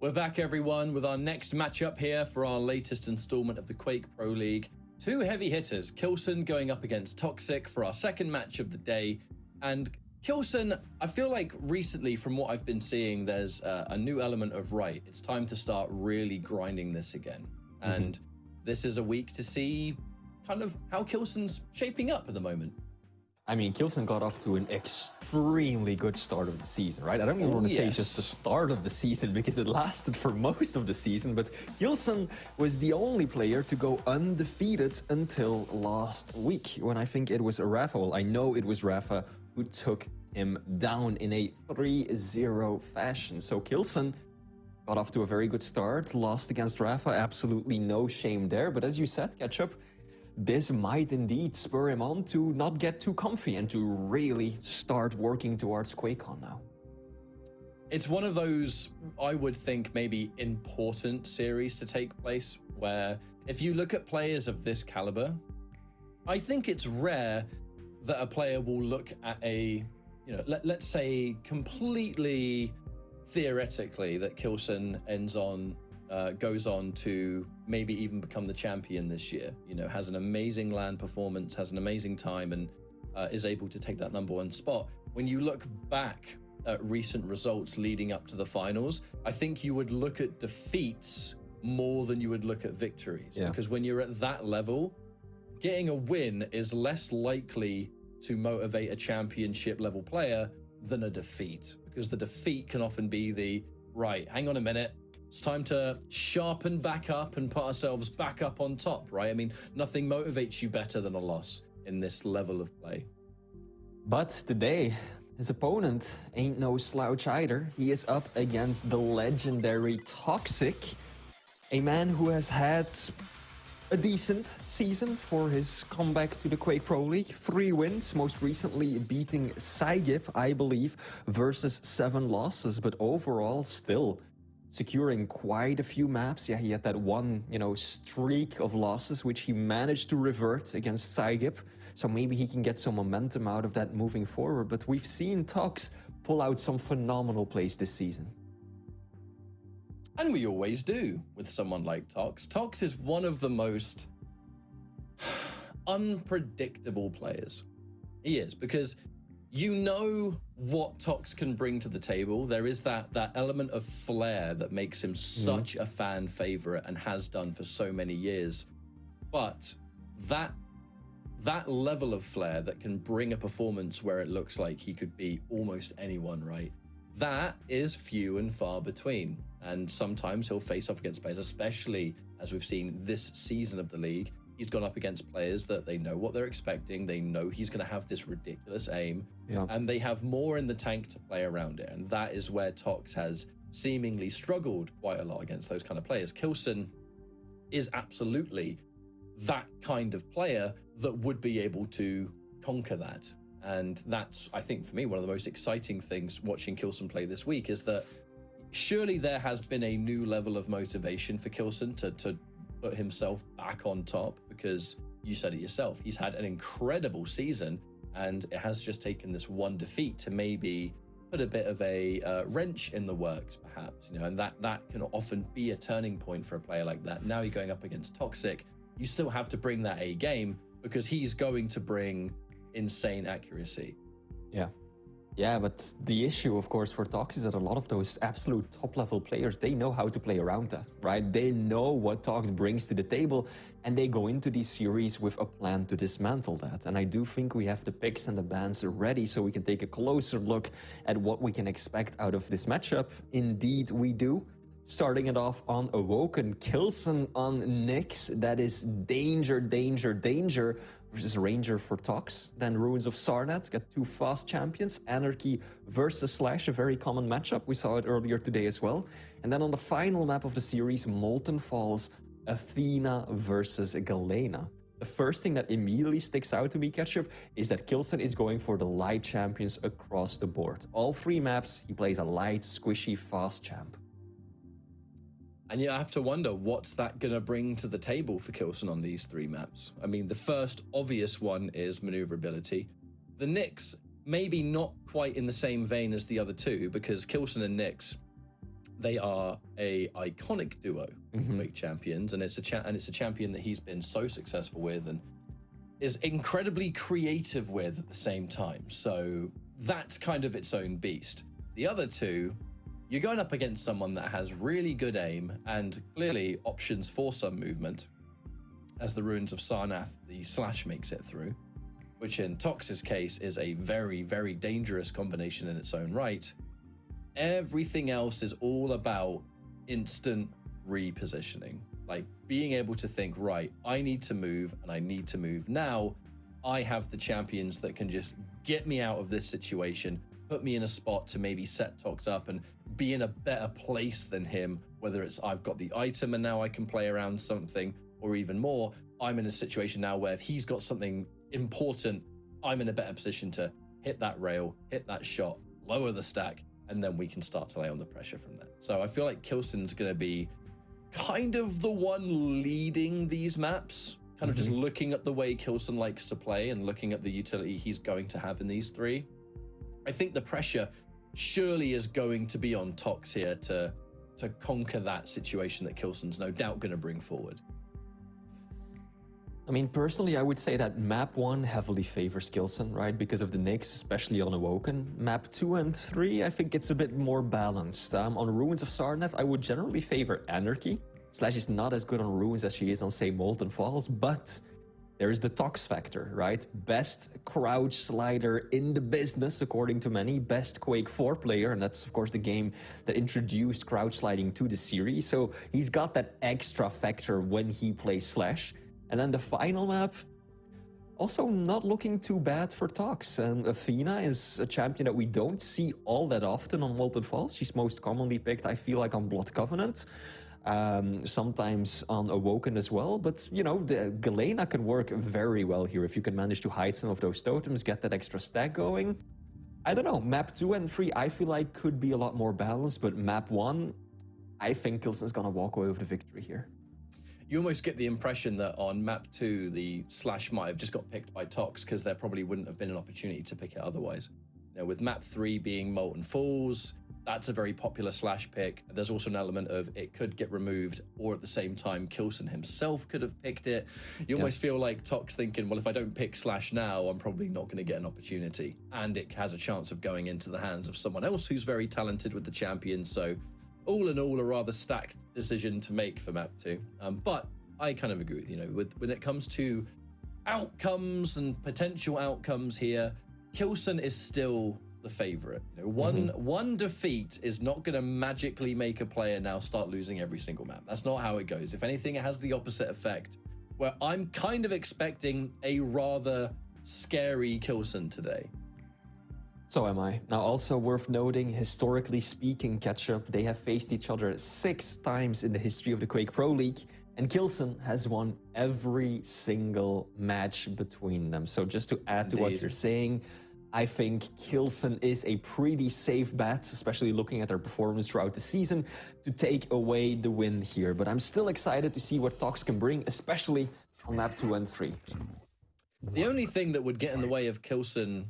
We're back, everyone, with our next matchup here for our latest installment of the Quake Pro League. Two heavy hitters, k1llsen going up against toxjq for our second match of the day. And k1llsen, I feel like recently, from what I've been seeing, there's a new element of, right, it's time to start really grinding this again. And this is a week to see kind of how k1llsen's shaping up at the moment. I mean, k1llsen got off to an extremely good start of the season, right? I don't even want to say just the start of the season because it lasted for most of the season, but k1llsen was the only player to go undefeated until last week when I think it was Rafa. Well, I know it was Rafa who took him down in a 3-0 fashion. So k1llsen got off to a very good start, lost against Rafa, absolutely no shame there. But as you said, Ketchup, this might indeed spur him on to not get too comfy and to really start working towards QuakeCon now. It's one of those, I would think, maybe important series to take place where if you look at players of this caliber, I think it's rare that a player will look at a, let's say completely theoretically that k1llsen goes on to maybe even become the champion this year, has an amazing LAN performance, has an amazing time, and is able to take that #1 spot. When you look back at recent results leading up to the finals, I think you would look at defeats more than you would look at victories. Yeah. Because when you're at that level, getting a win is less likely to motivate a championship level player than a defeat, because the defeat can often be the, right, hang on a minute, it's time to sharpen back up and put ourselves back up on top, right? I mean, nothing motivates you better than a loss in this level of play. But today, his opponent ain't no slouch either. He is up against the legendary toxjq, a man who has had a decent season for his comeback to the Quake Pro League. 3 wins, most recently beating Saigip, I believe, versus 7 losses, but overall still securing quite a few maps. Yeah, he had that one, streak of losses, which he managed to revert against Saigip. So maybe he can get some momentum out of that moving forward. But we've seen Tox pull out some phenomenal plays this season. And we always do with someone like Tox. Tox is one of the most unpredictable players. He is, because you know what Tox can bring to the table. There is that element of flair that makes him such a fan favorite and has done for so many years. But that level of flair that can bring a performance where it looks like he could be almost anyone, right? That is few and far between. And sometimes he'll face off against players, especially as we've seen this season of the league. He's gone up against players that they know what they're expecting. They know he's going to have this ridiculous aim, and they have more in the tank to play around it. And that is where Tox has seemingly struggled quite a lot against those kind of players. k1llsen is absolutely that kind of player that would be able to conquer that. And that's, I think, for me, one of the most exciting things watching k1llsen play this week is that surely there has been a new level of motivation for k1llsen to put himself back on top, because you said it yourself, he's had an incredible season and it has just taken this one defeat to maybe put a bit of a wrench in the works, perhaps, and that can often be a turning point for a player like that. Now you're going up against toxjq, you still have to bring that A game because he's going to bring insane accuracy. Yeah, but the issue, of course, for Tox is that a lot of those absolute top-level players, they know how to play around that, right? They know what Tox brings to the table, and they go into these series with a plan to dismantle that. And I do think we have the picks and the bans ready so we can take a closer look at what we can expect out of this matchup. Indeed, we do. Starting it off on Awoken, k1llsen on Nyx. That is danger, danger, danger versus Ranger for Tox. Then Ruins of Sarnath, got 2 fast champions. Anarchy versus Slash, a very common matchup. We saw it earlier today as well. And then on the final map of the series, Molten Falls, Athena versus Galena. The first thing that immediately sticks out to me, Ketchup, is that k1llsen is going for the light champions across the board. All 3 maps, he plays a light, squishy, fast champ. And you have to wonder, what's that going to bring to the table for k1llsen on these 3 maps? I mean, the first obvious one is maneuverability. The Nyx, maybe not quite in the same vein as the other 2, because k1llsen and Nyx, they are a iconic duo, Quake champions, and it's a champion that he's been so successful with and is incredibly creative with at the same time. So that's kind of its own beast. The other two, you're going up against someone that has really good aim and clearly options for some movement, as the runes of Sarnath, the slash makes it through, which in Tox's case is a very, very dangerous combination in its own right. Everything else is all about instant repositioning, like being able to think, right, I need to move and I need to move now. I have the champions that can just get me out of this situation, put me in a spot to maybe set Tox up and be in a better place than him, whether it's I've got the item and now I can play around something, or even more, I'm in a situation now where if he's got something important, I'm in a better position to hit that rail, hit that shot, lower the stack, and then we can start to lay on the pressure from there. So I feel like k1llsen's going to be kind of the one leading these maps, kind of just looking at the way k1llsen likes to play and looking at the utility he's going to have in these three. I think the pressure surely is going to be on Tox here to conquer that situation that k1llsen's no doubt going to bring forward. I mean, personally, I would say that map 1 heavily favors k1llsen, right? Because of the nicks, especially on Awoken. Map 2 and 3, I think it's a bit more balanced. On Ruins of Sarnath, I would generally favor Anarchy. Slash is not as good on Ruins as she is on, say, Molten Falls, but there is the Tox factor, right? Best crouch slider in the business, according to many. Best Quake 4 player, and that's, of course, the game that introduced crouch sliding to the series. So he's got that extra factor when he plays Slash. And then the final map, also not looking too bad for Tox. And Athena is a champion that we don't see all that often on Molten Falls. She's most commonly picked, I feel like, on Blood Covenant. Sometimes on Awoken as well. But, you know, the k1llsen can work very well here if you can manage to hide some of those totems, get that extra stack going. I don't know, map 2 and 3 I feel like could be a lot more balanced, but map 1, I think k1llsen's gonna walk away with the victory here. You almost get the impression that on map 2, the slash might have just got picked by Tox because there probably wouldn't have been an opportunity to pick it otherwise. You know, with map 3 being Molten Falls, that's a very popular slash pick. There's also an element of it could get removed, or at the same time, k1llsen himself could have picked it. You almost feel like Tox thinking, well, if I don't pick slash now, I'm probably not going to get an opportunity. And it has a chance of going into the hands of someone else who's very talented with the champion. So all in all, a rather stacked decision to make for map 2. But I kind of agree with, you know, when it comes to outcomes and potential outcomes here, k1llsen is still the favorite. You know, one defeat is not going to magically make a player now start losing every single map. That's not how it goes. If anything, it has the opposite effect, where I'm kind of expecting a rather scary k1llsen today. So am I. Now, also worth noting, historically speaking, Ketchup, they have faced each other 6 times in the history of the Quake Pro League, and k1llsen has won every single match between them. So just to add to what you're saying, I think k1llsen is a pretty safe bet, especially looking at their performance throughout the season, to take away the win here. But I'm still excited to see what Tox can bring, especially on map 2 and 3. The only thing that would get in the way of k1llsen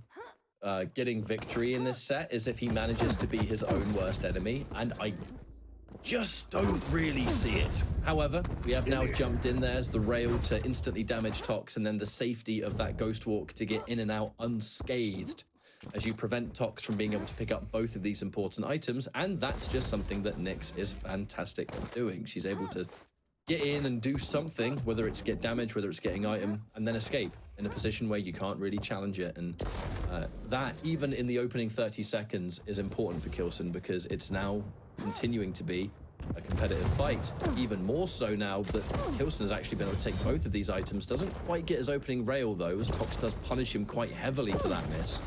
getting victory in this set is if he manages to be his own worst enemy, and I just don't really see it. However, we have now jumped in. There's the rail to instantly damage Tox, and then the safety of that Ghost Walk to get in and out unscathed as you prevent Tox from being able to pick up both of these important items. And that's just something that Nyx is fantastic at doing. She's able to get in and do something, whether it's get damage, whether it's getting item, and then escape in a position where you can't really challenge it. And that, even in the opening 30 seconds, is important for k1llsen because it's now continuing to be a competitive fight. Even more so now that k1llsen has actually been able to take both of these items. Doesn't quite get his opening rail though, as Tox does punish him quite heavily for that miss.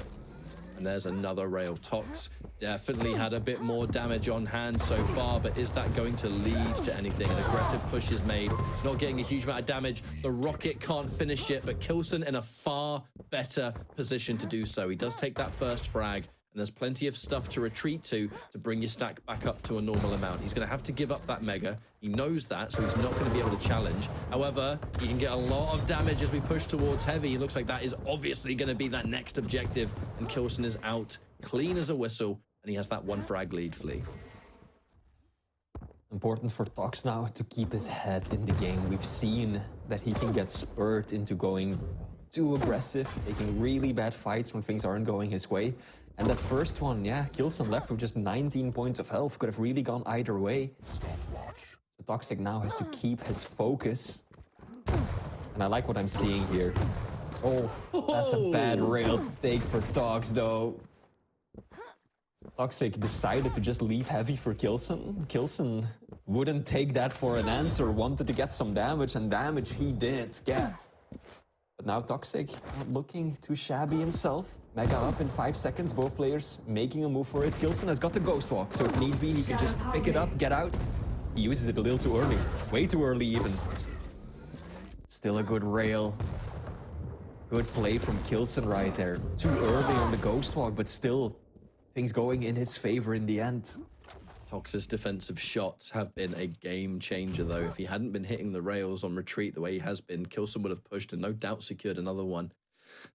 And there's another rail. Tox definitely had a bit more damage on hand so far, but is that going to lead to anything? An aggressive push is made, not getting a huge amount of damage. The rocket can't finish it, but k1llsen in a far better position to do so. He does take that first frag, and there's plenty of stuff to retreat to bring your stack back up to a normal amount. He's going to have to give up that mega. He knows that, so he's not going to be able to challenge. However, he can get a lot of damage as we push towards heavy. It looks like that is obviously going to be that next objective, and k1llsen is out clean as a whistle, and he has that 1 frag lead, Flea. Important for Tox now to keep his head in the game. We've seen that he can get spurred into going too aggressive, taking really bad fights when things aren't going his way. And that first one, yeah, k1llsen left with just 19 points of health. Could have really gone either way. So toxjq now has to keep his focus. And I like what I'm seeing here. Oh, that's a bad rail to take for Tox, though. toxjq decided to just leave heavy for k1llsen. k1llsen wouldn't take that for an answer, wanted to get some damage, and damage he did get. But now toxjq not looking too shabby himself. Mega up in 5 seconds, both players making a move for it. k1llsen has got the Ghost Walk, so if needs be, he can just pick it up, get out. He uses it a little too early, way too early even. Still a good rail. Good play from k1llsen right there. Too early on the Ghost Walk, but still things going in his favor in the end. Tox's defensive shots have been a game changer, though. If he hadn't been hitting the rails on retreat the way he has been, k1llsen would have pushed and no doubt secured another one.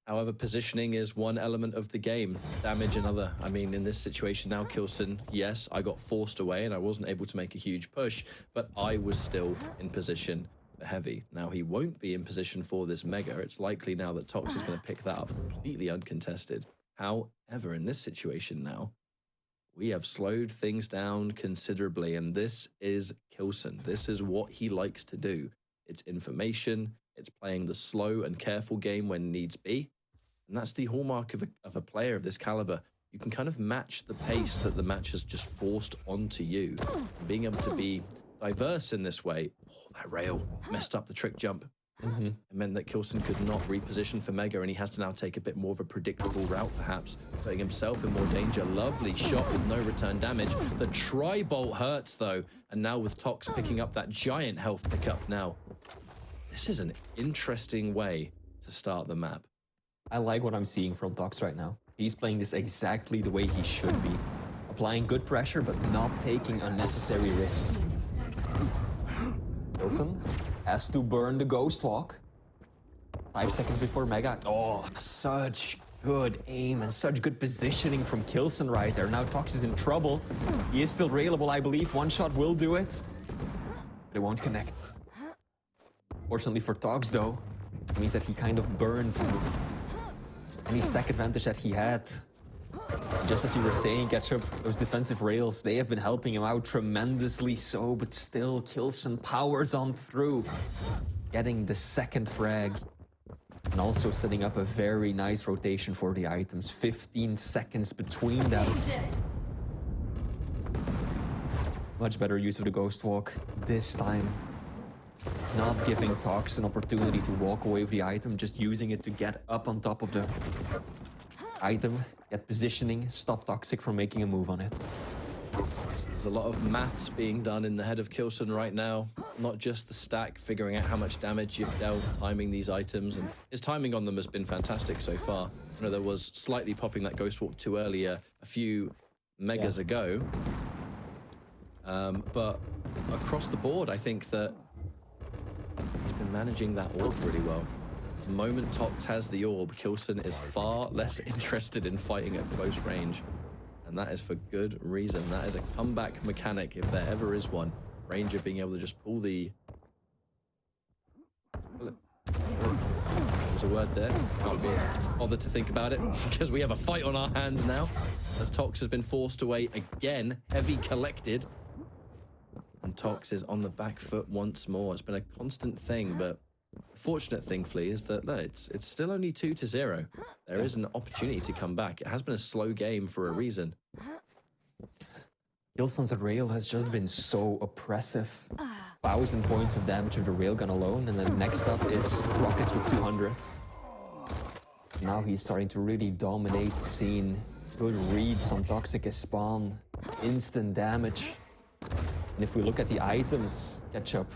However, positioning is one element of the game, damage another. I mean, in this situation now, k1llsen, yes, I got forced away and I wasn't able to make a huge push, but I was still in position for heavy. Now, he won't be in position for this mega. It's likely now that Tox is going to pick that up completely uncontested. However, in this situation now, we have slowed things down considerably, and this is k1llsen. This is what he likes to do. It's information, it's playing the slow and careful game when needs be, and that's the hallmark of a player of this caliber. You can kind of match the pace that the match has just forced onto you. And being able to be diverse in this way, that rail messed up the trick jump. It meant that k1llsen could not reposition for Mega, and he has to now take a bit more of a predictable route, perhaps, putting himself in more danger. Lovely shot with no return damage. The tri-bolt hurts, though, and now with Tox picking up that giant health pickup now. This is an interesting way to start the map. I like what I'm seeing from Tox right now. He's playing this exactly the way he should be. Applying good pressure, but not taking unnecessary risks. k1llsen has to burn the Ghost Walk. 5 seconds before Mega. Oh, such good aim and such good positioning from k1llsen right there. Now Tox is in trouble. He is still railable, I believe. One shot will do it, but it won't connect. Fortunately for Tox, though, it means that he kind of burned any stack advantage that he had. Just as you were saying, Ketchup, those defensive rails, they have been helping him out tremendously so, but still, k1llsen powers on through, getting the second frag, and also setting up a very nice rotation for the items. 15 seconds between them. Much better use of the Ghost Walk this time. Not giving Tox an opportunity to walk away with the item, just using it to get up on top of the item, get positioning, stop toxjq from making a move on it. There's a lot of maths being done in the head of k1llsen right now. Not just the stack, figuring out how much damage you've dealt, timing these items, and his timing on them has been fantastic so far. I know there was slightly popping that Ghost Walk too early a few megas ago, but across the board, I think that he's been managing that orb really well. The moment Tox has the orb, k1llsen is far less interested in fighting at close range. And that is for good reason. That is a comeback mechanic, if there ever is one. Ranger being able to just pull the... There's a word there. Can't be bothered to think about it, because we have a fight on our hands now. As Tox has been forced away again, heavy collected. And Tox is on the back foot once more. It's been a constant thing, but the fortunate thing, Flea, is that look, it's still only 2-0. There is an opportunity to come back. It has been a slow game for a reason. k1llsen's rail has just been so oppressive. 1,000 points of damage with the railgun alone, and then next up is Rockets with 200. Now he's starting to really dominate the scene. Good reads on toxjq spawn, instant damage. And if we look at the items, Ketchup,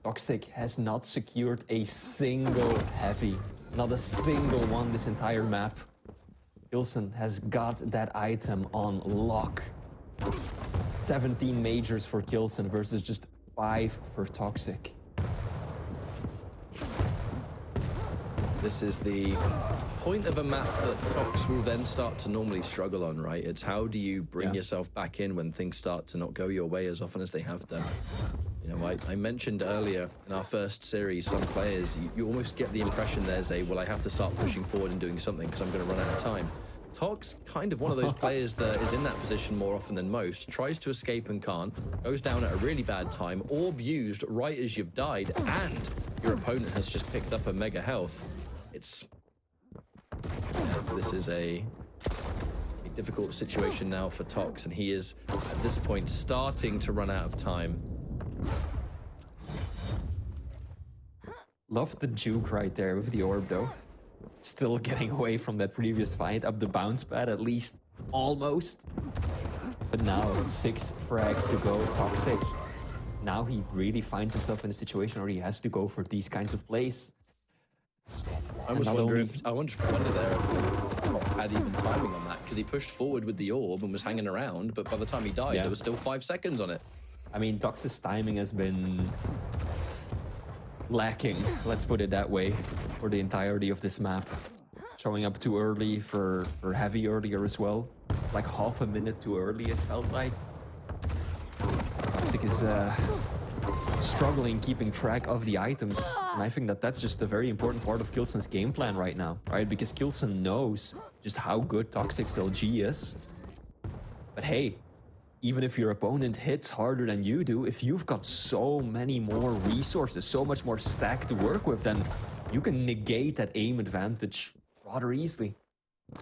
toxjq has not secured a single heavy, not a single one this entire map. k1llsen has got that item on lock. 17 majors for k1llsen versus just 5 for toxjq. This is the point of a map that Tox will then start to normally struggle on, right? It's how do you bring yourself back in when things start to not go your way as often as they have done. You know, I mentioned earlier in our first series, some players, you almost get the impression there's a, well, I have to start pushing forward and doing something because I'm going to run out of time. Tox, kind of one of those players that is in that position more often than most, tries to escape and can't, goes down at a really bad time, orb used right as you've died, and your opponent has just picked up a mega health. This is a difficult situation now for Tox, and he is, at this point, starting to run out of time. Love the juke right there with the orb, though. Still getting away from that previous fight, up the bounce pad, at least almost. But now 6 frags to go, Toxic. Now he really finds himself in a situation where he has to go for these kinds of plays. I wonder there if Tox had even timing on that, because he pushed forward with the orb and was hanging around, but by the time he died, there was still 5 seconds on it. I mean, Tox's timing has been lacking, let's put it that way, for the entirety of this map. Showing up too early for heavy earlier as well. Like half a minute too early, it felt like. Toxic is struggling keeping track of the items. And I think that that's just a very important part of k1llsen's game plan right now, right? Because k1llsen knows just how good Toxic's LG is. But hey, even if your opponent hits harder than you do, if you've got so many more resources, so much more stack to work with, then you can negate that aim advantage rather easily.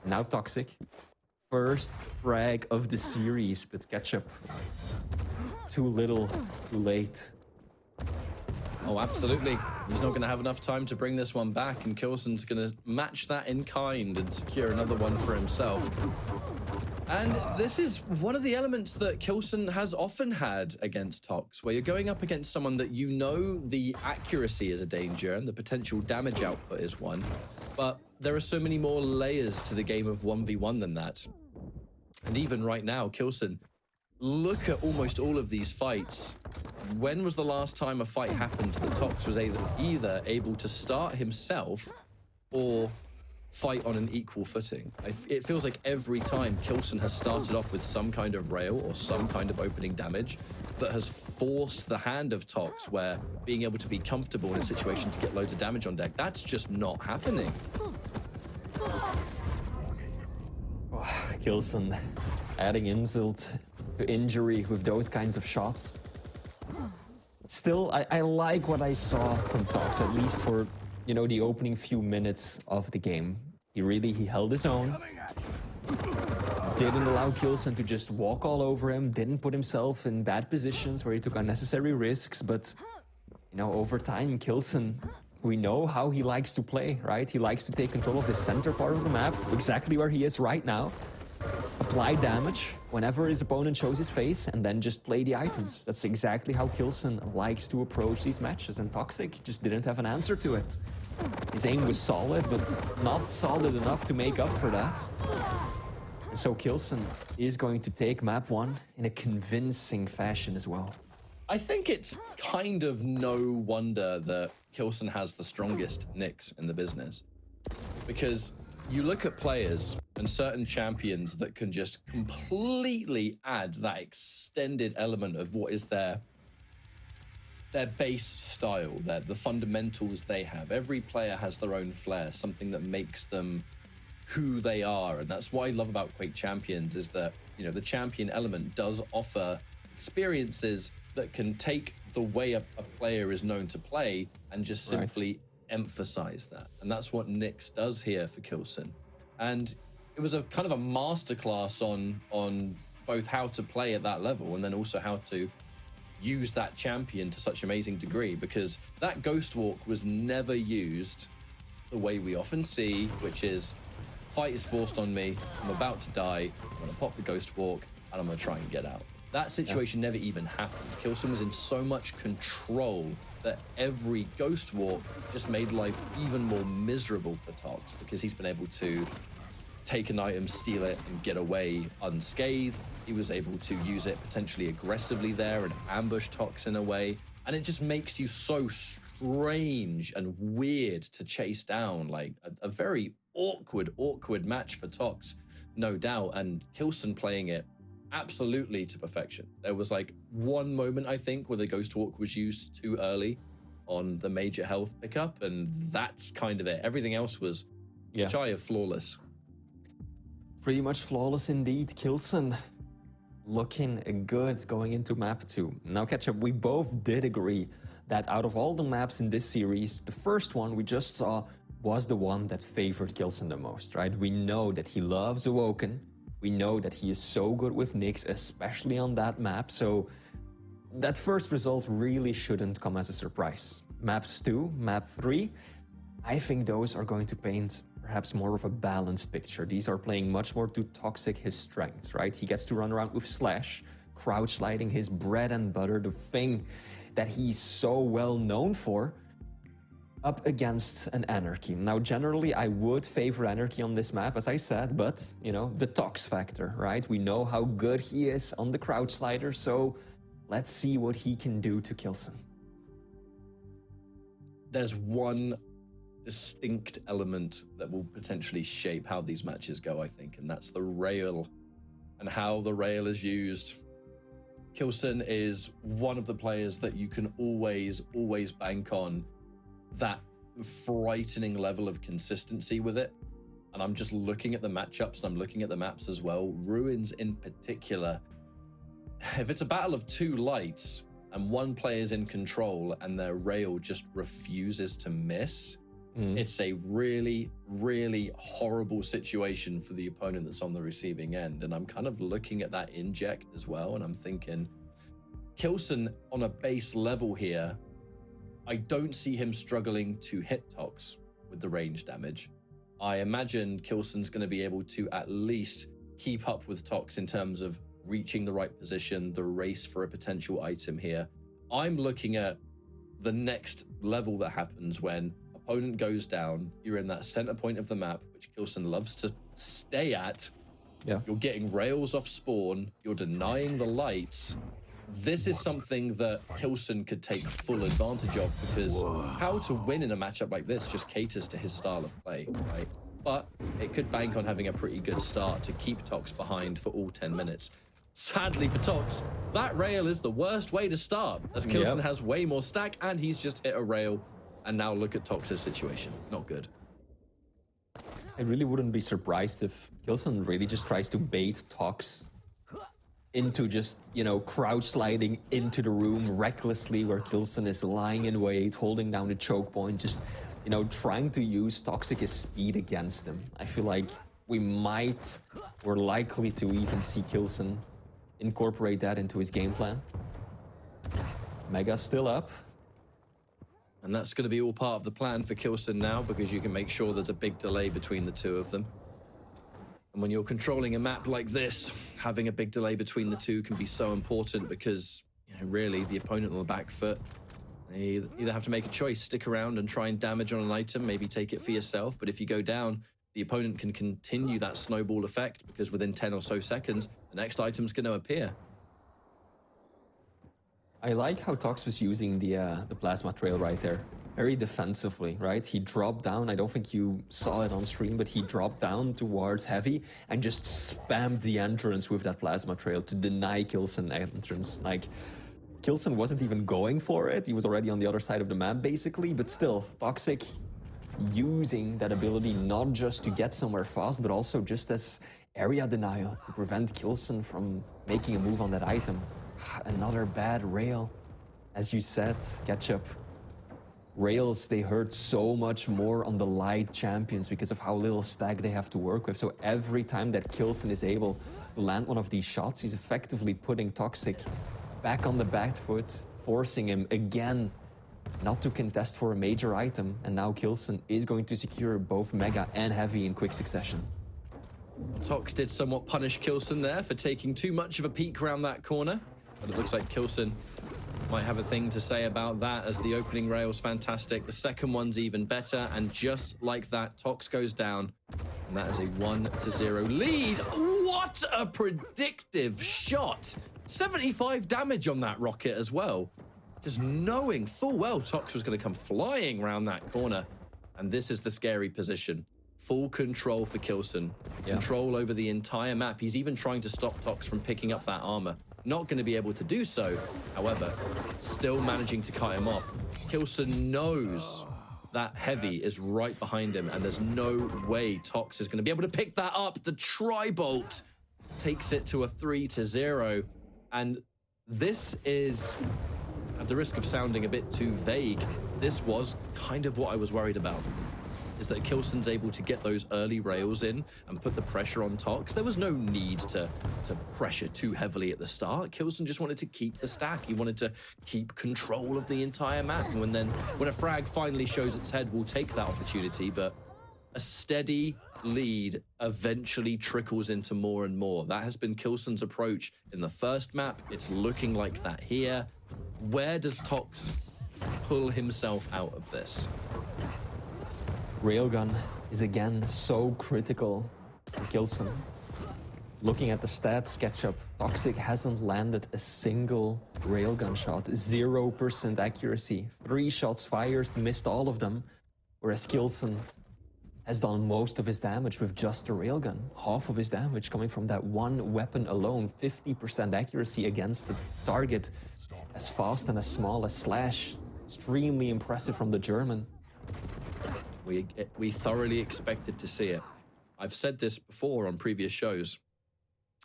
Now Toxic, first frag of the series, but Ketchup. Too little, too late. Oh, absolutely. He's not going to have enough time to bring this one back, and k1llsen's going to match that in kind and secure another one for himself. And this is one of the elements that k1llsen has often had against Tox, where you're going up against someone that you know the accuracy is a danger and the potential damage output is one, but there are so many more layers to the game of 1v1 than that. And even right now, k1llsen, look at almost all of these fights. When was the last time a fight happened that Tox was either able to start himself or fight on an equal footing? It feels like every time k1llsen has started off with some kind of rail or some kind of opening damage that has forced the hand of Tox, where being able to be comfortable in a situation to get loads of damage on deck, that's just not happening. k1llsen adding insult to injury with those kinds of shots. Still, I like what I saw from Tox, at least for, you know, the opening few minutes of the game. He held his own. Didn't allow k1llsen to just walk all over him, didn't put himself in bad positions where he took unnecessary risks, but, you know, over time, k1llsen, we know how he likes to play, right? He likes to take control of the center part of the map, exactly where he is right now. Apply damage whenever his opponent shows his face, and then just play the items. That's exactly how k1llsen likes to approach these matches, and Toxic just didn't have an answer to it. His aim was solid, but not solid enough to make up for that. And so k1llsen is going to take map 1 in a convincing fashion as well. I think it's kind of no wonder that k1llsen has the strongest nicks in the business, because you look at players and certain champions that can just completely add that extended element of what is their base style, the fundamentals they have. Every player has their own flair, something that makes them who they are. And that's what I love about Quake Champions, is that, you know, the champion element does offer experiences that can take the way a player is known to play and just simply emphasize that. And that's what Nyx does here for k1llsen. And it was a kind of a masterclass on both how to play at that level and then also how to use that champion to such amazing degree, because that ghost walk was never used the way we often see, which is fight is forced on me, I'm about to die, I'm gonna pop the ghost walk and I'm gonna try and get out. That situation never even happened. k1llsen was in so much control that every ghost walk just made life even more miserable for Tox, because he's been able to take an item, steal it, and get away unscathed. He was able to use it potentially aggressively there and ambush Tox in a way. And it just makes you so strange and weird to chase down, like a very awkward match for Tox, no doubt, and k1llsen playing it absolutely to perfection. There was like one moment, I think, where the Ghost Hawk was used too early on the major health pickup, and that's kind of it. Everything else was shy of flawless. Pretty much flawless indeed. k1llsen looking good going into map 2. Now, Ketchup, we both did agree that out of all the maps in this series, the first one we just saw was the one that favored k1llsen the most, right? We know that he loves Awoken. We know that he is so good with Nyx, especially on that map. So that first result really shouldn't come as a surprise. Maps 2, map 3, I think those are going to paint perhaps more of a balanced picture. These are playing much more to Toxic his strengths, right? He gets to run around with Slash, crouch sliding, his bread and butter, the thing that he's so well known for, up against an Anarchy. Now, generally, I would favor Anarchy on this map, as I said, but, you know, the Tox factor, right? We know how good he is on the crouch slider, so let's see what he can do to k1llsen. There's one distinct element that will potentially shape how these matches go, I think, and that's the rail and how the rail is used. k1llsen is one of the players that you can always bank on that frightening level of consistency with it. And I'm just looking at the matchups and I'm looking at the maps as well. Ruins in particular, if it's a battle of two lights and one player's in control and their rail just refuses to miss, it's a really horrible situation for the opponent that's on the receiving end. And I'm kind of looking at that inject as well, and I'm thinking, k1llsen on a base level here, I don't see him struggling to hit Tox with the range damage. I imagine k1llsen's going to be able to at least keep up with Tox in terms of reaching the right position, the race for a potential item here. I'm looking at the next level that happens when opponent goes down, you're in that center point of the map, which k1llsen loves to stay at. Yeah. You're getting rails off spawn, you're denying the lights. This is something that k1llsen could take full advantage of, because how to win in a matchup like this just caters to his style of play, right? But it could bank on having a pretty good start to keep Tox behind for all 10 minutes. Sadly for Tox, that rail is the worst way to start, as k1llsen has way more stack and he's just hit a rail. And now look at Tox's situation. Not good. I really wouldn't be surprised if k1llsen really just tries to bait Tox into just, you know, crouch sliding into the room recklessly, where k1llsen is lying in wait, holding down the choke point, just, you know, trying to use Toxic's speed against him. I feel like we're likely to even see k1llsen incorporate that into his game plan. Mega's still up. And that's going to be all part of the plan for k1llsen now, because you can make sure there's a big delay between the two of them. And when you're controlling a map like this, having a big delay between the two can be so important, because, you know, really the opponent on the back foot, they either have to make a choice, stick around and try and damage on an item, maybe take it for yourself. But if you go down, the opponent can continue that snowball effect, because within 10 or so seconds, the next item's going to appear. I like how Tox was using the plasma trail right there. Very defensively, right? He dropped down, I don't think you saw it on stream, but he dropped down towards Heavy and just spammed the entrance with that plasma trail to deny k1llsen entrance. Like, k1llsen wasn't even going for it. He was already on the other side of the map, basically, but still, Toxic using that ability not just to get somewhere fast, but also just as area denial to prevent k1llsen from making a move on that item. Another bad rail. As you said, Ketchup, rails, they hurt so much more on the light champions because of how little stack they have to work with. So every time that k1llsen is able to land one of these shots, he's effectively putting Toxic back on the back foot, forcing him again not to contest for a major item. And now k1llsen is going to secure both Mega and Heavy in quick succession. Tox did somewhat punish k1llsen there for taking too much of a peek around that corner. But it looks like k1llsen might have a thing to say about that, as the opening rail's fantastic. The second one's even better. And just like that, Tox goes down. And that is a 1-0 lead. What a predictive shot. 75 damage on that rocket as well. just knowing full well Tox was going to come flying around that corner. And this is the scary position. Full control for k1llsen. Control over the entire map. He's even trying to stop Tox from picking up that armor. Not going to be able to do so. However, still managing to cut him off. k1llsen knows that heavy is right behind him, and there's no way Tox is going to be able to pick that up. The tri-bolt takes it to a 3-0. And this is, at the risk of sounding a bit too vague, this was kind of what I was worried about, is that k1llsen's able to get those early rails in and put the pressure on Tox. There was no need to pressure too heavily at the start. k1llsen just wanted to keep the stack. He wanted to keep control of the entire map. And when a frag finally shows its head, we'll take that opportunity. But a steady lead eventually trickles into more and more. That has been k1llsen's approach in the first map. It's looking like that here. Where does Tox pull himself out of this? Railgun is again so critical for k1llsen. Looking at the stats SketchUp, toxjq hasn't landed a single railgun shot. 0% accuracy. 3 shots fired, missed all of them. Whereas k1llsen has done most of his damage with just a railgun. Half of his damage coming from that one weapon alone. 50% accuracy against the target. As fast and as small as Slash. Extremely impressive from the German. We thoroughly expected to see it. I've said this before on previous shows.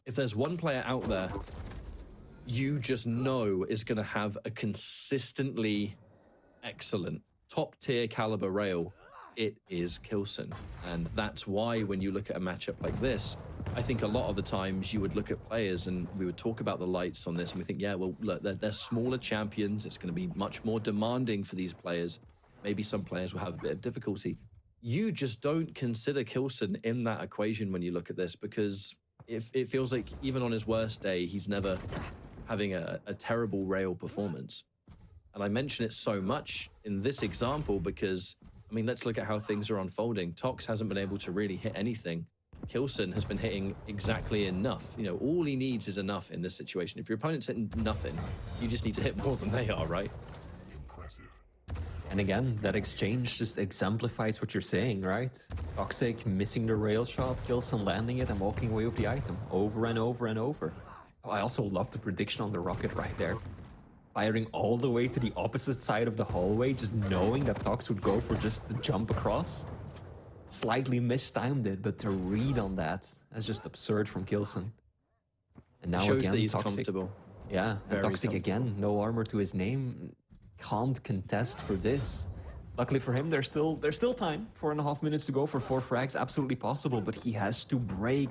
If there's one player out there you just know is going to have a consistently excellent top-tier caliber rail, it is k1llsen. And that's why when you look at a matchup like this, I think a lot of the times you would look at players and we would talk about the lights on this and we think, yeah, well, look, they're smaller champions. It's going to be much more demanding for these players. Maybe some players will have a bit of difficulty. You just don't consider k1llsen in that equation when you look at this, because it feels like even on his worst day, he's never having a terrible rail performance. And I mention it so much in this example because, I mean, let's look at how things are unfolding. Tox hasn't been able to really hit anything. k1llsen has been hitting exactly enough. You know, all he needs is enough in this situation. If your opponent's hitting nothing, you just need to hit more than they are, right? And again, that exchange just exemplifies what you're saying, right? toxjq missing the rail shot, k1llsen landing it and walking away with the item over and over and over. Oh, I also love the prediction on the rocket right there. Firing all the way to the opposite side of the hallway, just knowing that Tox would go for just the jump across. Slightly mistimed it, but to read on that, that's just absurd from k1llsen. And now shows again, that he's toxjq, comfortable. yeah, and Very toxjq again, no armor to his name. Can't contest for this. Luckily for him, there's still time. 4.5 minutes to go for 4 frags, absolutely possible, but he has to break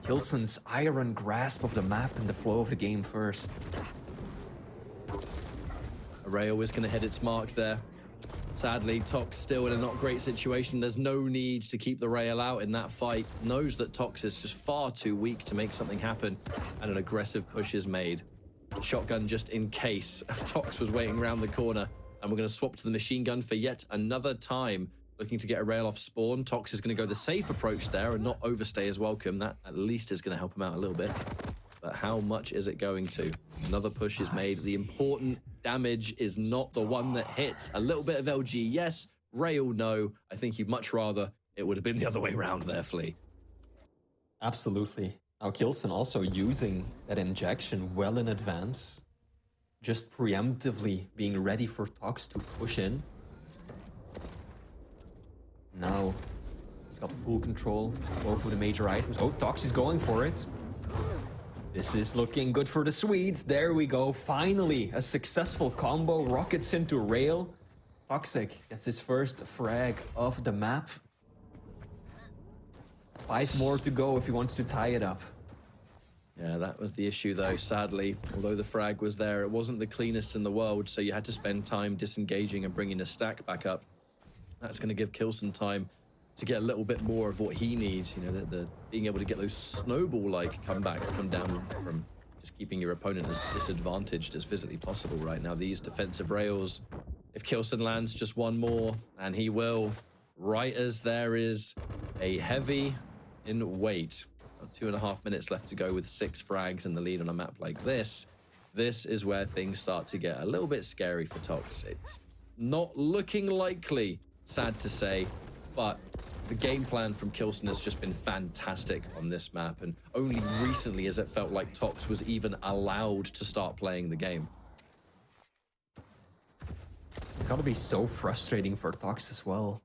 k1llsen's iron grasp of the map and the flow of the game first. A rail is going to hit its mark there. Sadly, Tox still in a not great situation. There's no need to keep the rail out in that fight. Knows that Tox is just far too weak to make something happen, and an aggressive push is made. Shotgun just in case. Tox was waiting around the corner, and we're going to swap to the machine gun for yet another time. Looking to get a rail off spawn. Tox is going to go the safe approach there and not overstay his welcome. That at least is going to help him out a little bit. But how much is it going to? Another push is made. The important damage is not the one that hits. A little bit of LG, yes. Rail, no. I think you'd much rather it would have been the other way around there, Flea. Absolutely. Now k1llsen also using that injection well in advance, just preemptively being ready for Tox to push in. Now he's got full control over the major items. Oh, Tox is going for it. This is looking good for the Swedes. There we go. Finally, a successful combo. Rockets into rail. toxjq gets his first frag of the map. 5 more to go if he wants to tie it up. Yeah, that was the issue though, sadly. Although the frag was there, it wasn't the cleanest in the world, so you had to spend time disengaging and bringing the stack back up. That's going to give k1llsen time to get a little bit more of what he needs. You know, the being able to get those snowball-like comebacks come down from just keeping your opponent as disadvantaged as physically possible right now. These defensive rails, if k1llsen lands just one more, and he will, right as there is a heavy in weight. 2.5 minutes left to go with 6 frags in the lead on a map like this. this is where things start to get a little bit scary for Tox. It's not looking likely, sad to say, but the game plan from k1llsen has just been fantastic on this map, and only recently has it felt like Tox was even allowed to start playing the game. It's gotta be so frustrating for Tox as well.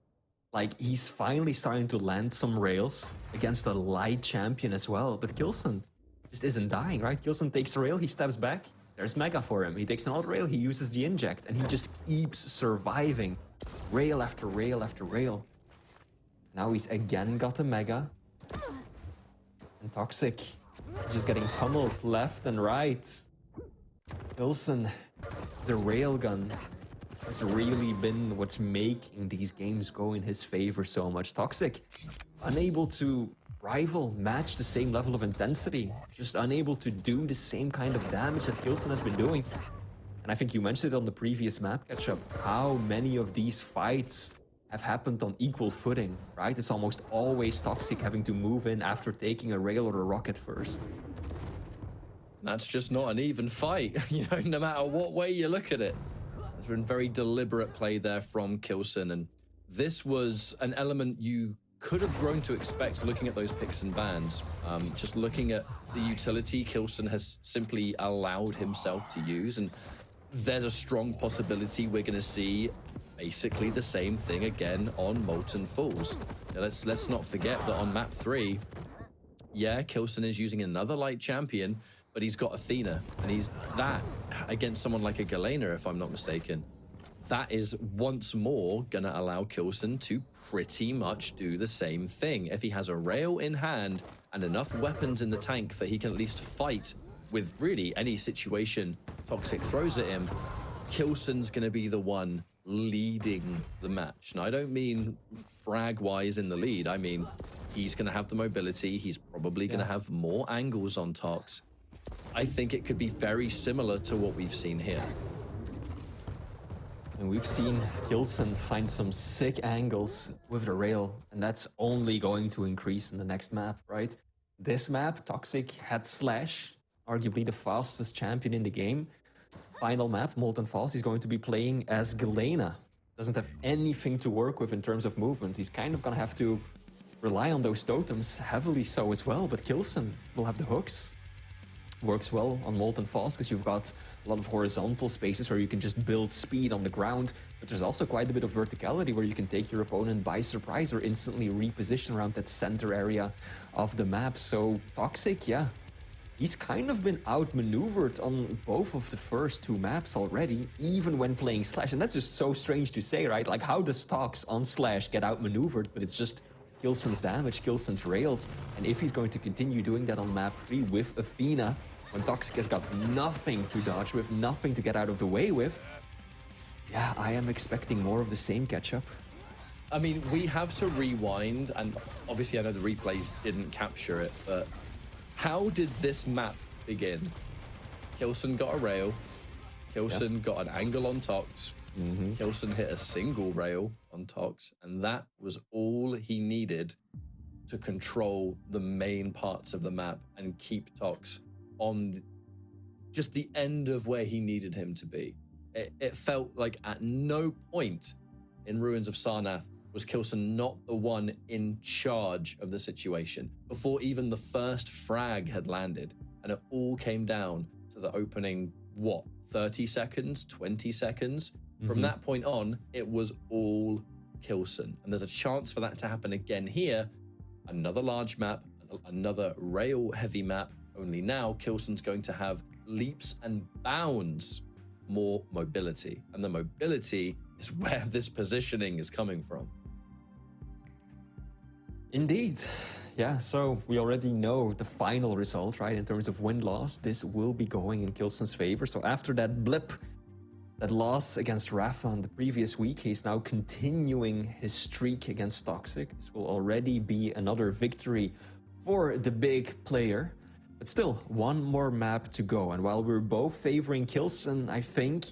Like, he's finally starting to land some rails against a light champion as well, but k1llsen just isn't dying, right? k1llsen takes a rail, he steps back, there's Mega for him. He takes another rail, he uses the inject, and he just keeps surviving. Rail after rail after rail. Now he's again got a Mega. And Toxic is just getting pummeled left and right. k1llsen, the railgun, has really been what's making these games go in his favor so much. Toxic, unable to rival, match the same level of intensity, just unable to do the same kind of damage that k1llsen has been doing. And I think you mentioned it on the previous map catch-up, how many of these fights have happened on equal footing, right? It's almost always Toxic having to move in after taking a rail or a rocket first. That's just not an even fight, no matter what way you look at it. There's been very deliberate play there from k1llsen, and this was an element you could have grown to expect looking at those picks and bans. Just looking at the utility k1llsen has simply allowed himself to use, and there's a strong possibility we're going to see basically the same thing again on Molten Falls. Now, let's not forget that on map 3, yeah, k1llsen is using another light champion, but he's got Athena, and he's that against someone like a k1llsen, if I'm not mistaken. That is once more gonna allow k1llsen to pretty much do the same thing. If he has a rail in hand and enough weapons in the tank that he can at least fight with really any situation Toxic throws at him, k1llsen's gonna be the one leading the match. Now, I don't mean frag-wise in the lead. I mean, he's gonna have the mobility. He's probably gonna have more angles on Tox. I think it could be very similar to what we've seen here. And we've seen k1llsen find some sick angles with the rail, and that's only going to increase in the next map, right? This map, Toxic had Slash, arguably the fastest champion in the game. Final map, Molten Falls, he's going to be playing as k1llsen. Doesn't have anything to work with in terms of movement. He's kind of gonna have to rely on those totems, heavily so as well, but k1llsen will have the hooks. Works well on Molten Falls because you've got a lot of horizontal spaces where you can just build speed on the ground, but there's also quite a bit of verticality where you can take your opponent by surprise or instantly reposition around that center area of the map. So Toxic, yeah, he's kind of been outmaneuvered on both of the first two maps already, even when playing Slash. And that's just so strange to say, right? Like, how does Tox on Slash get outmaneuvered? But it's just k1llsen's damage, k1llsen's rails, and if he's going to continue doing that on map 3 with Athena, when Toxic has got nothing to dodge with, nothing to get out of the way with, yeah, I am expecting more of the same catch-up. I mean, we have to rewind, and obviously I know the replays didn't capture it, but how did this map begin? k1llsen got a rail, k1llsen got an angle on Tox, k1llsen hit a single rail on Tox, and that was all he needed to control the main parts of the map and keep Tox on just the end of where he needed him to be. It felt like at no point in Ruins of Sarnath was k1llsen not the one in charge of the situation before even the first frag had landed, and it all came down to the opening, 30 seconds, 20 seconds? From that point on, it was all k1llsen. And there's a chance for that to happen again here. Another large map, another rail-heavy map, only now k1llsen's going to have leaps and bounds more mobility. And the mobility is where this positioning is coming from. Indeed. Yeah, so we already know the final result, right? In terms of win-loss, this will be going in k1llsen's favor. So after that blip, that loss against Rafa on the previous week, he's now continuing his streak against Toxic. This will already be another victory for the big player. But still, one more map to go. And while we're both favoring k1llsen, I think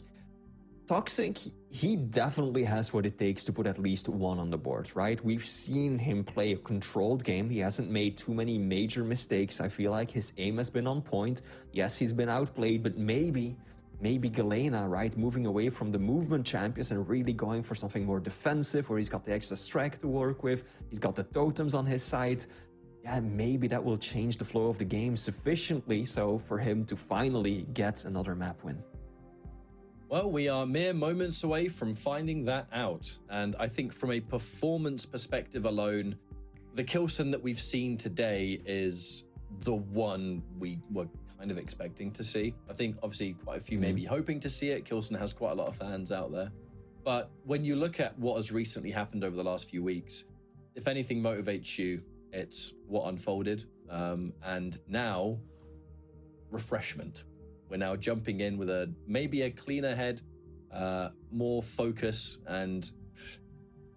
Toxic, he definitely has what it takes to put at least one on the board, right? We've seen him play a controlled game. He hasn't made too many major mistakes. I feel like his aim has been on point. Yes, he's been outplayed, but maybe k1llsen, right? Moving away from the movement champions and really going for something more defensive where he's got the extra strike to work with. He's got the totems on his side. Yeah, maybe that will change the flow of the game sufficiently so for him to finally get another map win. Well, we are mere moments away from finding that out. And I think from a performance perspective alone, the k1llsen that we've seen today is the one we were kind of expecting to see. I think obviously quite a few maybe hoping to see it. k1llsen has quite a lot of fans out there. But when you look at what has recently happened over the last few weeks, if anything motivates you, it's what unfolded. And now, refreshment. We're now jumping in with maybe a cleaner head, more focus, and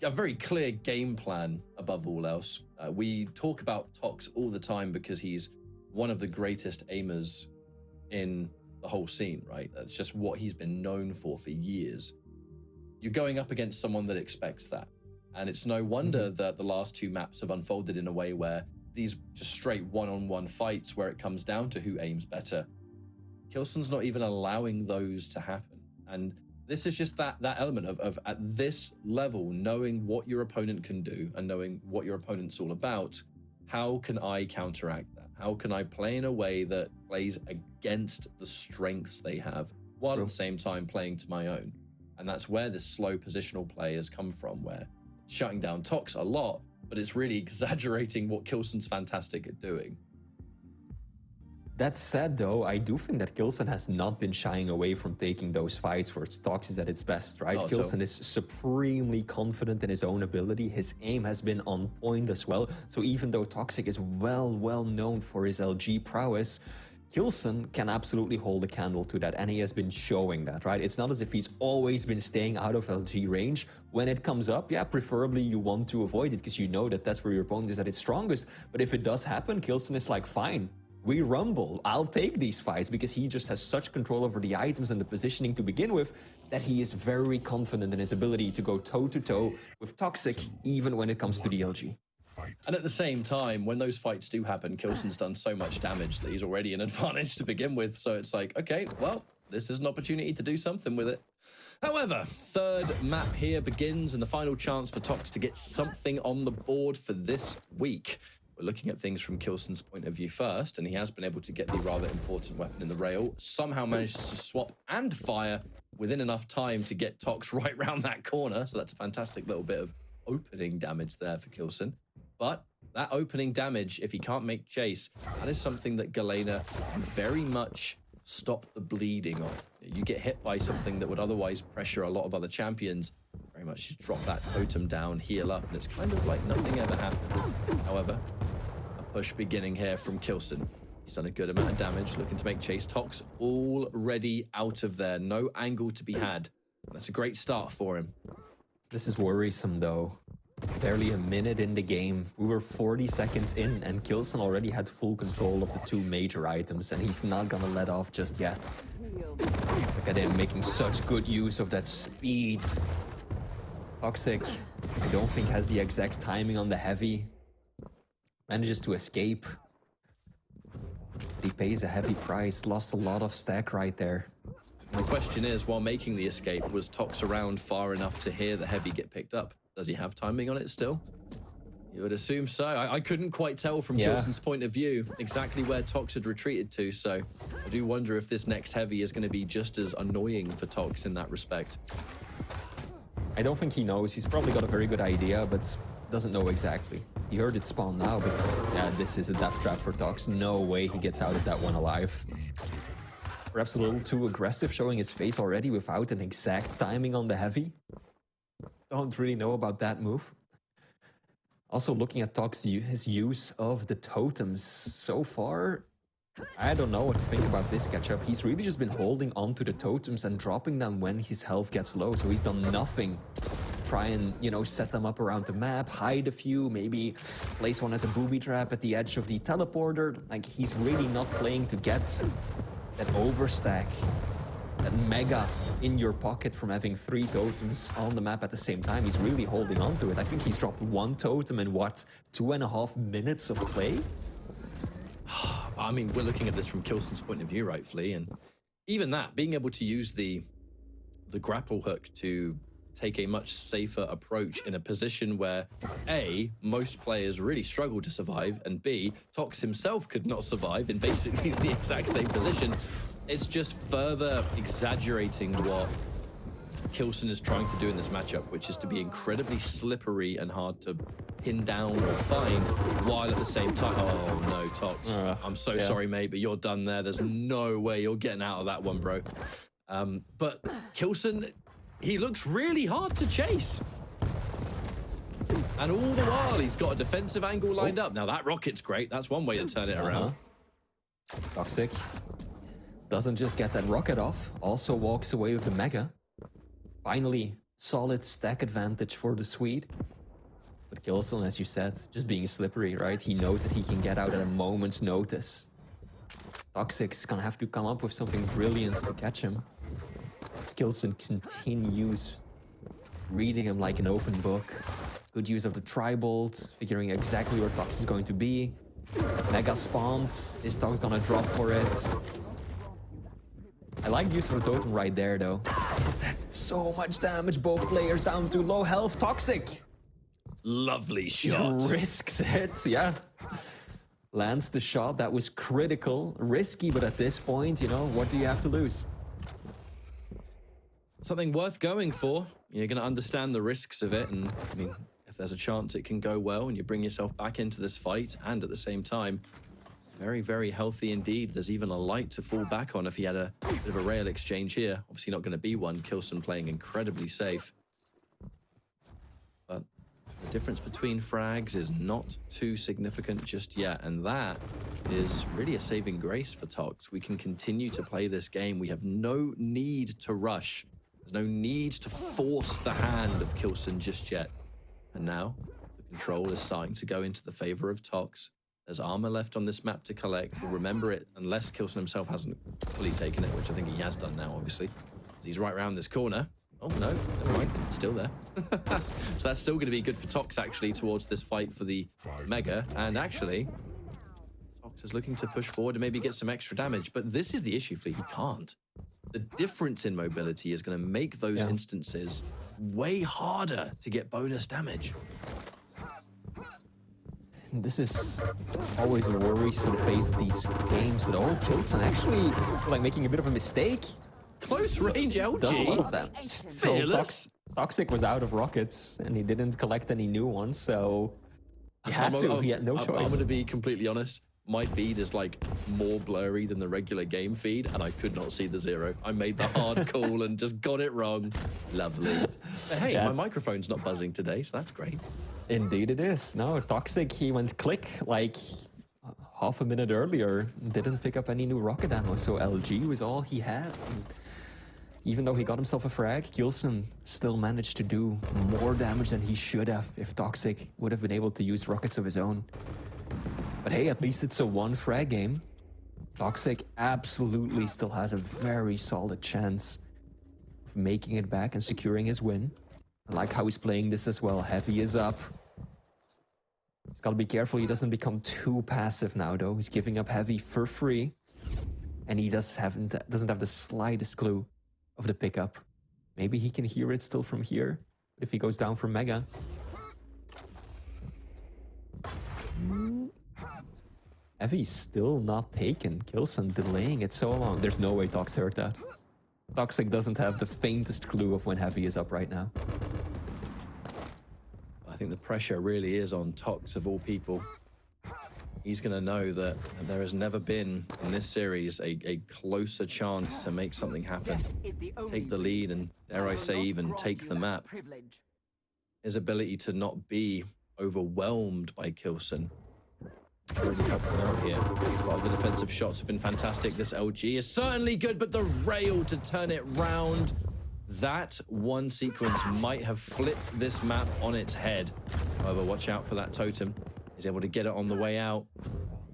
a very clear game plan above all else. We talk about Tox all the time because he's one of the greatest aimers in the whole scene, right? That's just what he's been known for years. You're going up against someone that expects that. And it's no wonder that the last two maps have unfolded in a way where these just straight one-on-one fights where it comes down to who aims better. k1llsen's not even allowing those to happen. And this is just that element of at this level, knowing what your opponent can do and knowing what your opponent's all about, how can I counteract that? How can I play in a way that plays against the strengths they have, while at the same time playing to my own? And that's where this slow positional play has come from, where it's shutting down Tox a lot, but it's really exaggerating what k1llsen's fantastic at doing. That said, though, I do think that k1llsen has not been shying away from taking those fights where Tox is at its best, right? k1llsen is supremely confident in his own ability. His aim has been on point as well. So even though Toxic is well known for his LG prowess, k1llsen can absolutely hold a candle to that, and he has been showing that, right? It's not as if he's always been staying out of LG range. When it comes up, yeah, preferably you want to avoid it because you know that that's where your opponent is at its strongest. But if it does happen, k1llsen is like, fine. We rumble. I'll take these fights because he just has such control over the items and the positioning to begin with that he is very confident in his ability to go toe-to-toe with Toxic, even when it comes to the LG. And at the same time, when those fights do happen, k1llsen's done so much damage that he's already an advantage to begin with. So it's like, okay, well, this is an opportunity to do something with it. However, third map here begins and the final chance for Tox to get something on the board for this week. We're looking at things from k1llsen's point of view first, and he has been able to get the rather important weapon in the rail, somehow manages to swap and fire within enough time to get Tox right round that corner. So that's a fantastic little bit of opening damage there for k1llsen. But that opening damage, if he can't make chase, that is something that k1llsen can very much stop the bleeding of. You get hit by something that would otherwise pressure a lot of other champions, very much just drop that totem down, heal up, and it's kind of like nothing ever happened. However, a push beginning here from k1llsen. He's done a good amount of damage, looking to make chase. Tox already out of there, no angle to be had. That's a great start for him. This is worrisome though. Barely a minute in the game. We were 40 seconds in and k1llsen already had full control of the two major items and he's not gonna let off just yet. Look at him making such good use of that speed. Toxic, I don't think has the exact timing on the heavy. Manages to escape. He pays a heavy price, lost a lot of stack right there. The question is, while making the escape, was Tox around far enough to hear the heavy get picked up? Does he have timing on it still? You would assume so. I couldn't quite tell from k1llsen's point of view exactly where Tox had retreated to, so I do wonder if this next heavy is going to be just as annoying for Tox in that respect. I don't think he knows. He's probably got a very good idea, but doesn't know exactly. He heard it spawn now, but yeah, this is a death trap for Tox. No way he gets out of that one alive. Perhaps a little too aggressive, showing his face already without an exact timing on the heavy. Don't really know about that move. Also looking at Tox, his use of the totems so far, I don't know what to think about this catch-up. He's really just been holding onto the totems and dropping them when his health gets low, so he's done nothing. Try and, you know, set them up around the map, hide a few, maybe place one as a booby trap at the edge of the teleporter. Like, he's really not playing to get that overstack. that mega in your pocket from having 3 totems on the map at the same time. He's really holding on to it. I think he's dropped 1 totem in what, 2.5 minutes of play? I mean, we're looking at this from k1llsen's point of view, rightfully, and even that, being able to use the grapple hook to take a much safer approach in a position where A, most players really struggle to survive, and B, Tox himself could not survive in basically the exact same position. It's just further exaggerating what k1llsen is trying to do in this matchup, which is to be incredibly slippery and hard to pin down or find, while at the same time, oh no, Tox, I'm so sorry, mate, but you're done there. There's no way you're getting out of that one, bro. But k1llsen, he looks really hard to chase. And all the while, he's got a defensive angle lined up. Now that rocket's great. That's one way to turn it around. toxjq doesn't just get that rocket off, also walks away with the mega. Finally, solid stack advantage for the Swede. But k1llsen, as you said, just being slippery, right? He knows that he can get out at a moment's notice. toxjq's gonna have to come up with something brilliant to catch him. k1llsen continues reading him like an open book. Good use of the tri-bolt, figuring exactly where Tox is going to be. Mega spawns. Is Tox gonna drop for it? I like the use of the totem right there, though. That's so much damage. Both players down to low health. toxjq. Lovely shot. Risks it, yeah. Lands the shot. That was critical. Risky, but at this point, you know, what do you have to lose? Something worth going for. You're going to understand the risks of it, and I mean, if there's a chance it can go well and you bring yourself back into this fight, and at the same time, very, very healthy indeed. There's even a light to fall back on if he had a bit of a rail exchange here. Obviously not going to be one. k1llsen playing incredibly safe. But the difference between frags is not too significant just yet, and that is really a saving grace for Tox. We can continue to play this game. We have no need to rush. There's no need to force the hand of k1llsen just yet. And now, the control is starting to go into the favor of Tox. There's armor left on this map to collect. We'll remember it, unless k1llsen himself hasn't fully taken it, which I think he has done now, obviously. He's right around this corner. Oh, no, never mind. It's still there. So that's still going to be good for Tox, actually, towards this fight for the Mega. And actually, Tox is looking to push forward and maybe get some extra damage. But this is the issue, Flea. He can't. The difference in mobility is going to make those instances way harder to get bonus damage. This is always a worrisome phase of these games, but k1llsen actually like making a bit of a mistake. Close range LG. Does a lot of that. Fearless. toxjq was out of rockets and he didn't collect any new ones, so he had to. He had no choice. I'm going to be completely honest. My feed is like more blurry than the regular game feed, and I could not see the 0. I made the hard call and just got it wrong. Lovely. But hey, my microphone's not buzzing today, so that's great. Indeed it is. No, toxjq, he went click like half a minute earlier. Didn't pick up any new rocket ammo, so LG was all he had. And even though he got himself a frag, k1llsen still managed to do more damage than he should have if toxjq would have been able to use rockets of his own. But hey, at least it's a 1 frag game. toxjq absolutely still has a very solid chance of making it back and securing his win. I like how he's playing this as well. Heavy is up. He's got to be careful he doesn't become too passive now, though. He's giving up Heavy for free. And he doesn't have the slightest clue of the pickup. Maybe he can hear it still from here. But if he goes down for Mega... Heavy's still not taken. k1llsen delaying it so long. There's no way Tox heard that. toxjq doesn't have the faintest clue of when Heavy is up right now. I think the pressure really is on Tox, of all people. He's going to know that there has never been in this series a closer chance to make something happen. Take the lead and, dare I say, even take the map. His ability to not be overwhelmed by k1llsen really helped him out here. A lot of the defensive shots have been fantastic. This LG is certainly good, but the rail to turn it round. That one sequence might have flipped this map on its head. However, watch out for that totem. He's able to get it on the way out.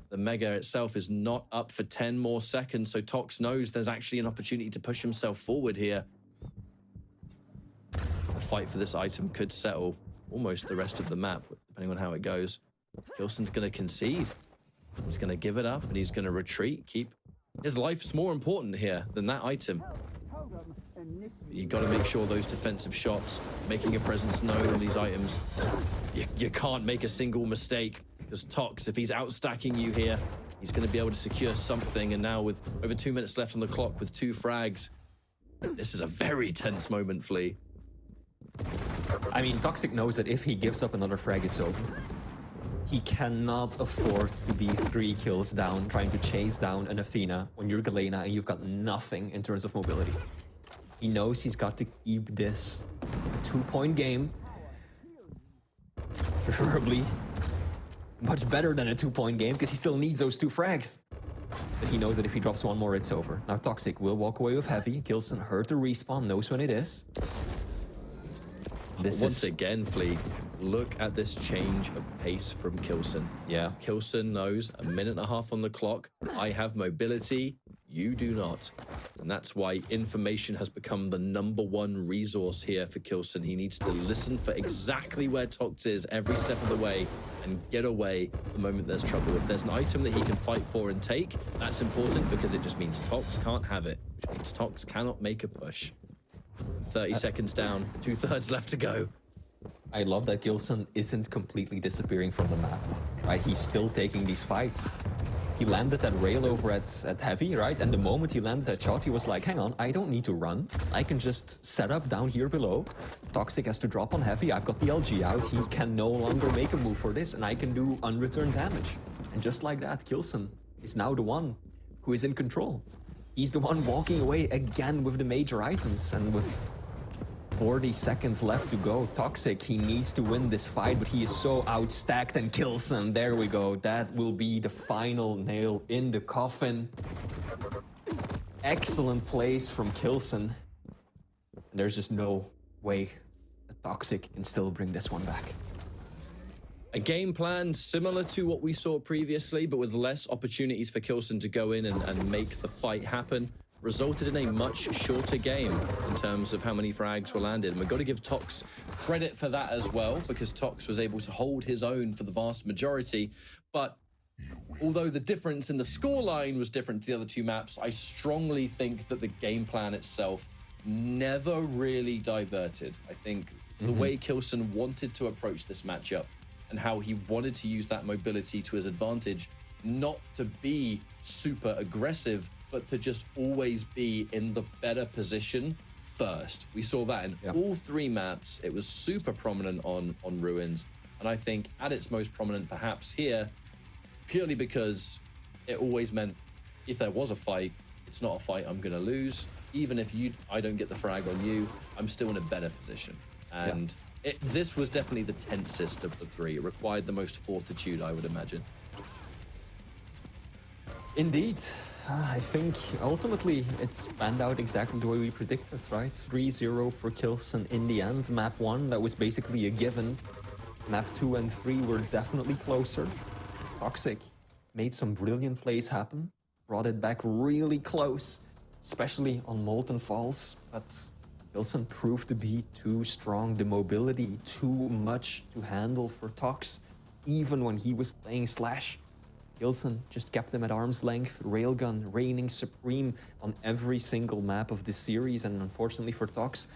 The Mega itself is not up for 10 more seconds, so Tox knows there's actually an opportunity to push himself forward here. The fight for this item could settle almost the rest of the map, depending on how it goes. k1llsen's going to concede. He's going to give it up, and he's going to retreat. His life's more important here than that item. You got to make sure those defensive shots, making a presence known on these items. You can't make a single mistake, because Tox, if he's outstacking you here, he's going to be able to secure something. And now with over 2 minutes left on the clock with 2 frags, this is a very tense moment, Flea. I mean, toxjq knows that if he gives up another frag, it's over. He cannot afford to be 3 kills down, trying to chase down an Athena when you're Galena and you've got nothing in terms of mobility. He knows he's got to keep this a 2-point game. Preferably much better than a 2-point game, because he still needs those 2 frags. But he knows that if he drops 1 more, it's over. Now toxjq will walk away with heavy. k1llsen heard the respawn, knows when it is. Once again, Flea, look at this change of pace from k1llsen. Yeah. k1llsen knows 1.5 minutes on the clock. I have mobility, you do not. And that's why information has become the #1 resource here for k1llsen. He needs to listen for exactly where Tox is every step of the way and get away the moment there's trouble. If there's an item that he can fight for and take, that's important, because it just means Tox can't have it, which means Tox cannot make a push. 30 seconds down, 2/3 left to go. I love that k1llsen isn't completely disappearing from the map, right? He's still taking these fights. He landed that rail over at heavy, right? And the moment he landed that shot, he was like, hang on, I don't need to run. I can just set up down here below. toxjq has to drop on heavy. I've got the LG out. He can no longer make a move for this, and I can do unreturned damage. And just like that, k1llsen is now the one who is in control. He's the one walking away again with the major items, and with 40 seconds left to go, toxjq, he needs to win this fight, but he is so outstacked, and k1llsen, there we go. That will be the final nail in the coffin. Excellent plays from k1llsen. And there's just no way that toxjq can still bring this one back. A game plan similar to what we saw previously, but with less opportunities for k1llsen to go in and make the fight happen, resulted in a much shorter game in terms of how many frags were landed. And we've got to give Tox credit for that as well, because Tox was able to hold his own for the vast majority. But although the difference in the scoreline was different to the other 2 maps, I strongly think that the game plan itself never really diverted. I think the way k1llsen wanted to approach this matchup and how he wanted to use that mobility to his advantage, not to be super aggressive, but to just always be in the better position first. We saw that in all 3 maps. It was super prominent on Ruins, and I think at its most prominent perhaps here, purely because it always meant if there was a fight, it's not a fight I'm gonna lose. Even if I don't get the frag on you, I'm still in a better position. And this was definitely the tensest of the 3. It required the most fortitude, I would imagine. Indeed. I think ultimately it's panned out exactly the way we predicted, right? 3-0 for k1llsen in the end. Map 1, that was basically a given. Map 2 and 3 were definitely closer. toxjq made some brilliant plays happen, brought it back really close, especially on Molten Falls, but k1llsen proved to be too strong. The mobility, too much to handle for Tox, even when he was playing Slash. k1llsen just kept them at arm's length, railgun reigning supreme on every single map of this series, and unfortunately for Tox,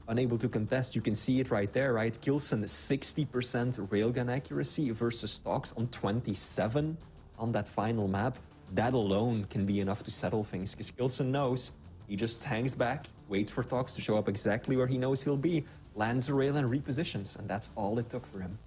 unable to contest. You can see it right there, right? k1llsen 60% railgun accuracy versus Tox on 27 on that final map. That alone can be enough to settle things, because k1llsen knows he just hangs back, waits for Tox to show up exactly where he knows he'll be, lands a rail and repositions, and that's all it took for him.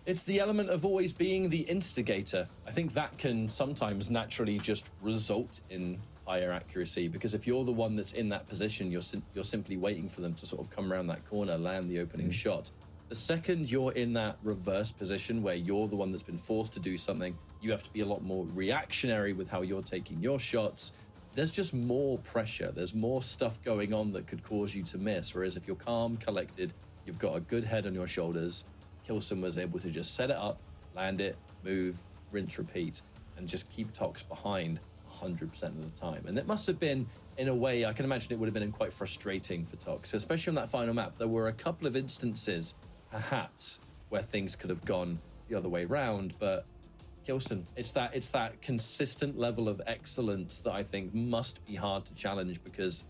It's the element of always being the instigator. I think that can sometimes naturally just result in higher accuracy, because if you're the one that's in that position, you're simply waiting for them to sort of come around that corner, land the opening shot. The second you're in that reverse position where you're the one that's been forced to do something, you have to be a lot more reactionary with how you're taking your shots. There's just more pressure. There's more stuff going on that could cause you to miss. Whereas if you're calm, collected, you've got a good head on your shoulders, k1llsen was able to just set it up, land it, move, rinse, repeat, and just keep Tox behind 100% of the time. And it must have been, in a way, I can imagine it would have been quite frustrating for Tox, especially on that final map. There were a couple of instances, perhaps, where things could have gone the other way round, but k1llsen, it's that consistent level of excellence that I think must be hard to challenge, because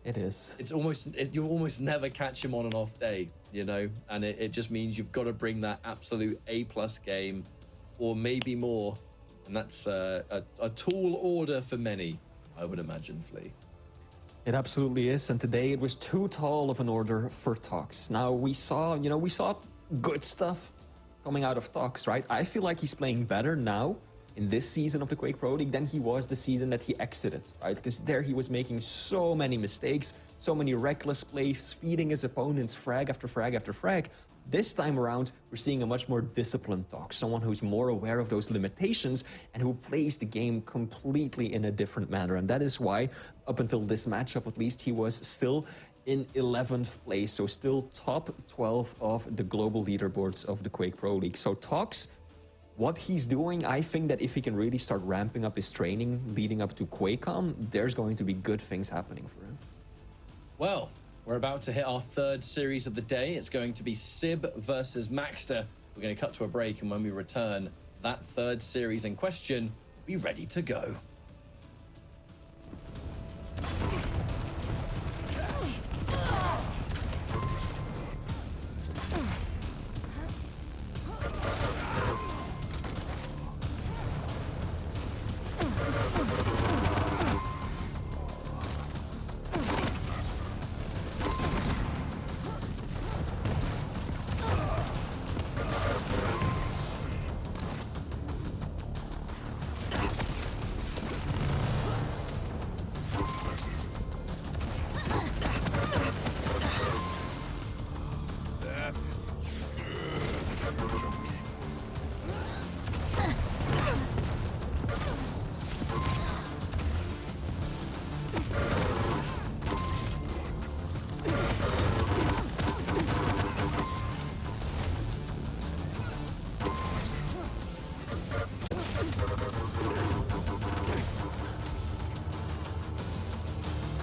it is. It's almost, you almost never catch him on an off day, you know, and it just means you've got to bring that absolute A+ game, or maybe more, and that's a tall order for many, I would imagine, Flea. It absolutely is, and today it was too tall of an order for Tox. Now we saw good stuff coming out of Tox, right? I feel like he's playing better now in this season of the Quake Pro League than he was the season that he exited, right? Because there he was making so many mistakes, so many reckless plays, feeding his opponents frag after frag after frag. This time around, we're seeing a much more disciplined Tox, someone who's more aware of those limitations and who plays the game completely in a different manner. And that is why, up until this matchup at least, he was still in 11th place, so still top 12 of the global leaderboards of the Quake Pro League. So Tox, what he's doing, I think that if he can really start ramping up his training leading up to QuakeCon, there's going to be good things happening for him. Well, we're about to hit our third series of the day. It's going to be Sib versus Maxter. We're going to cut to a break, and when we return, that third series in question will be ready to go.